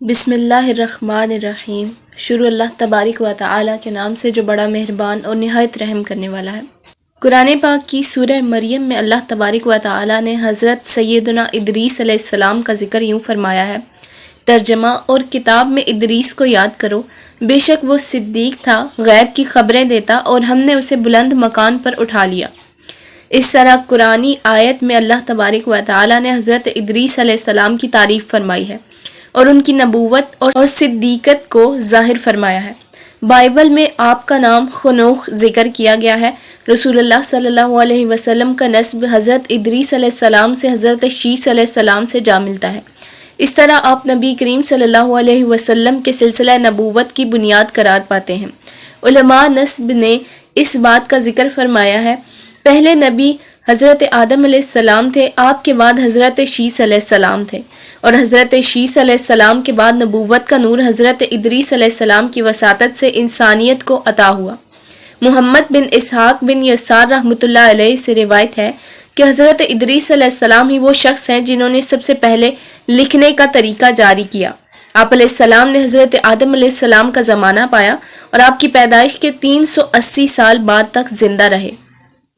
بسم اللہ الرحمن الرحیم۔ شروع اللہ تبارک و تعالی کے نام سے جو بڑا مہربان اور نہایت رحم کرنے والا ہے۔ قرآن پاک کی سورہ مریم میں اللہ تبارک و تعالی نے حضرت سیدنا ادریس علیہ السلام کا ذکر یوں فرمایا ہے، ترجمہ: اور کتاب میں ادریس کو یاد کرو، بے شک وہ صدیق تھا، غیب کی خبریں دیتا اور ہم نے اسے بلند مکان پر اٹھا لیا۔ اس طرح قرآنی آیت میں اللہ تبارک و تعالی نے حضرت ادریس علیہ السلام کی تعریف فرمائی ہے اور ان کی نبوت اور صدیقت کو ظاہر فرمایا ہے۔ بائبل میں آپ کا نام خنوخ ذکر کیا گیا ہے۔ رسول اللہ صلی اللہ علیہ وسلم کا نسب حضرت ادریس علیہ السلام سے حضرت شیث علیہ السلام سے جا ملتا ہے۔ اس طرح آپ نبی کریم صلی اللہ علیہ وسلم کے سلسلہ نبوت کی بنیاد قرار پاتے ہیں۔ علماء نسب نے اس بات کا ذکر فرمایا ہے، پہلے نبی حضرت آدم علیہ السلام تھے، آپ کے بعد حضرت شیث علیہ السلام تھے، اور حضرت شیث علیہ السلام کے بعد نبوت کا نور حضرت ادریس علیہ السلام کی وساطت سے انسانیت کو عطا ہوا۔ محمد بن اسحاق بن یسار رحمۃ اللہ علیہ سے روایت ہے کہ حضرت ادریس علیہ السلام ہی وہ شخص ہیں جنہوں نے سب سے پہلے لکھنے کا طریقہ جاری کیا۔ آپ علیہ السلام نے حضرت آدم علیہ السلام کا زمانہ پایا اور آپ کی پیدائش کے 380 سال بعد تک زندہ رہے۔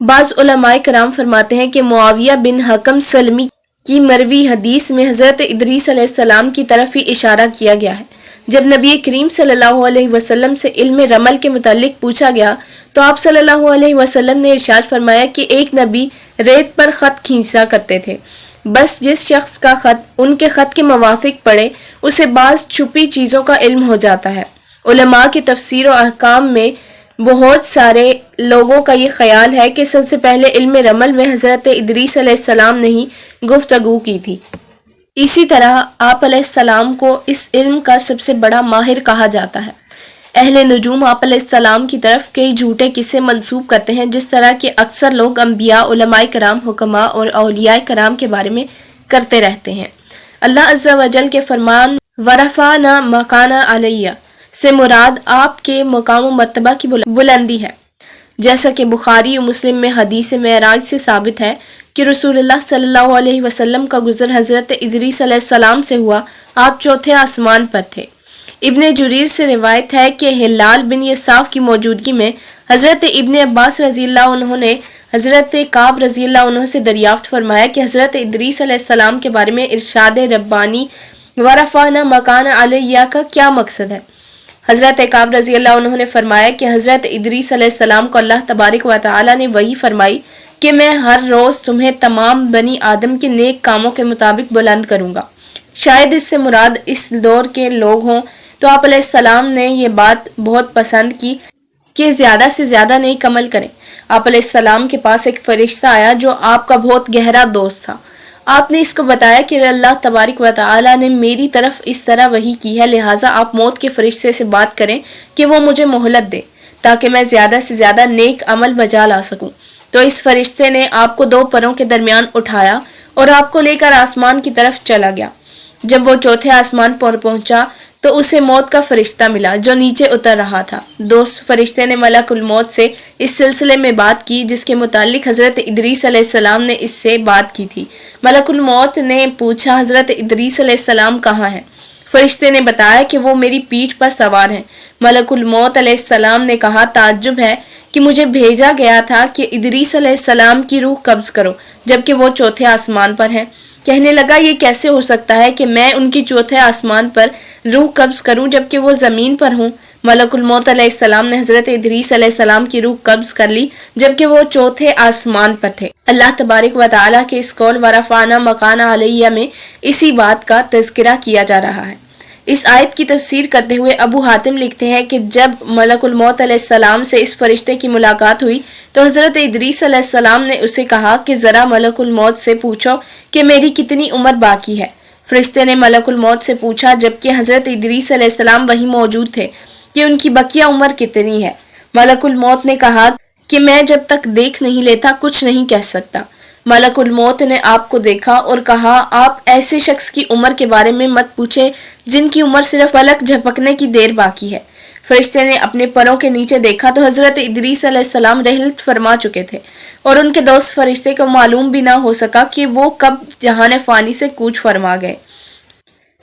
بعض علماء کرام فرماتے ہیں کہ معاویہ بن حکم سلمی کی مروی حدیث میں حضرت ادریس علیہ السلام کی طرف ہی اشارہ کیا گیا ہے۔ جب نبی کریم صلی اللہ علیہ وسلم سے علم رمل کے متعلق پوچھا گیا تو آپ صلی اللہ علیہ وسلم نے ارشاد فرمایا کہ ایک نبی ریت پر خط کھینچا کرتے تھے، بس جس شخص کا خط ان کے خط کے موافق پڑے اسے بعض چھپی چیزوں کا علم ہو جاتا ہے۔ علماء کی تفسیر و احکام میں بہت سارے لوگوں کا یہ خیال ہے کہ سب سے پہلے علم رمل میں حضرت ادریس علیہ السلام نے ہی گفتگو کی تھی۔ اسی طرح آپ علیہ السلام کو اس علم کا سب سے بڑا ماہر کہا جاتا ہے۔ اہل نجوم آپ علیہ السلام کی طرف کئی جھوٹے قصے منسوب کرتے ہیں، جس طرح کہ اکثر لوگ انبیاء، علماء کرام، حکماء اور اولیاء کرام کے بارے میں کرتے رہتے ہیں۔ اللہ عز و جل کے فرمان ورفعنا مکان علیہ سے مراد آپ کے مقام و مرتبہ کی بلندی ہے، جیسا کہ بخاری و مسلم میں حدیث معراج سے ثابت ہے کہ رسول اللہ صلی اللہ علیہ وسلم کا گزر حضرت ادریس علیہ السلام سے ہوا، آپ چوتھے آسمان پر تھے۔ ابن جریر سے روایت ہے کہ ہلال بن یساف کی موجودگی میں حضرت ابن عباس رضی اللہ عنہ نے حضرت کعب رضی اللہ عنہ سے دریافت فرمایا کہ حضرت ادریس علیہ السلام کے بارے میں ارشاد ربانی ورفعنا مکان علیہ کا کیا مقصد ہے؟ حضرت کعب رضی اللہ عنہ نے فرمایا کہ حضرت ادریس علیہ السلام کو اللہ تبارک و تعالی نے وحی فرمائی کہ میں ہر روز تمہیں تمام بنی آدم کے نیک کاموں کے مطابق بلند کروں گا۔ شاید اس سے مراد اس دور کے لوگ ہوں، تو آپ علیہ السلام نے یہ بات بہت پسند کی کہ زیادہ سے زیادہ نیک عمل کریں۔ آپ علیہ السلام کے پاس ایک فرشتہ آیا جو آپ کا بہت گہرا دوست تھا۔ آپ نے اس کو بتایا کہ اللہ تبارک و تعالی نے میری طرف اس طرح وحی کی ہے، لہٰذا آپ موت کے فرشتے سے بات کریں کہ وہ مجھے مہلت دے تاکہ میں زیادہ سے زیادہ نیک عمل بجا لا سکوں۔ تو اس فرشتے نے آپ کو 2 پروں کے درمیان اٹھایا اور آپ کو لے کر آسمان کی طرف چلا گیا۔ جب وہ چوتھے آسمان پر پہنچا تو اسے موت کا فرشتہ ملا جو نیچے اتر رہا تھا۔ دوست فرشتے نے ملک الموت سے اس سلسلے میں بات کی جس کے متعلق حضرت ادریس علیہ السلام نے اس سے بات کی تھی۔ ملک الموت نے پوچھا حضرت ادریس علیہ السلام کہاں ہیں؟ فرشتے نے بتایا کہ وہ میری پیٹھ پر سوار ہیں۔ ملک الموت علیہ السلام نے کہا، تعجب ہے کہ مجھے بھیجا گیا تھا کہ ادریس علیہ السلام کی روح قبض کرو جبکہ وہ چوتھے آسمان پر ہیں۔ کہنے لگا، یہ کیسے ہو سکتا ہے کہ میں ان کی چوتھے آسمان پر روح قبض کروں جبکہ وہ زمین پر ہوں؟ ملک الموت علیہ السلام نے حضرت ادریس علیہ السلام کی روح قبض کر لی جبکہ وہ چوتھے آسمان پر تھے۔ اللہ تبارک و تعالیٰ کے اس قول ورفعنا مکان علیہ میں اسی بات کا تذکرہ کیا جا رہا ہے۔ اس آیت کی تفسیر کرتے ہوئے ابو حاتم لکھتے ہیں کہ جب ملک الموت علیہ السلام سے اس فرشتے کی ملاقات ہوئی تو حضرت ادریس علیہ السلام نے اسے کہا کہ ذرا ملک الموت سے پوچھو کہ میری کتنی عمر باقی ہے۔ فرشتے نے ملک الموت سے پوچھا جبکہ حضرت ادریس علیہ السلام وہیں موجود تھے کہ ان کی بقیہ عمر کتنی ہے۔ ملک الموت نے کہا کہ میں جب تک دیکھ نہیں لیتا کچھ نہیں کہہ سکتا۔ ملک الموت نے آپ کو دیکھا اور کہا، آپ ایسے شخص کی عمر کے بارے میں مت پوچھیں جن کی عمر صرف پلک جھپکنے کی دیر باقی ہے۔ فرشتے نے اپنے پروں کے نیچے دیکھا تو حضرت ادریس علیہ السلام رحلت فرما چکے تھے اور ان کے دوست فرشتے کو معلوم بھی نہ ہو سکا کہ وہ کب جہان فانی سے کوچ فرما گئے۔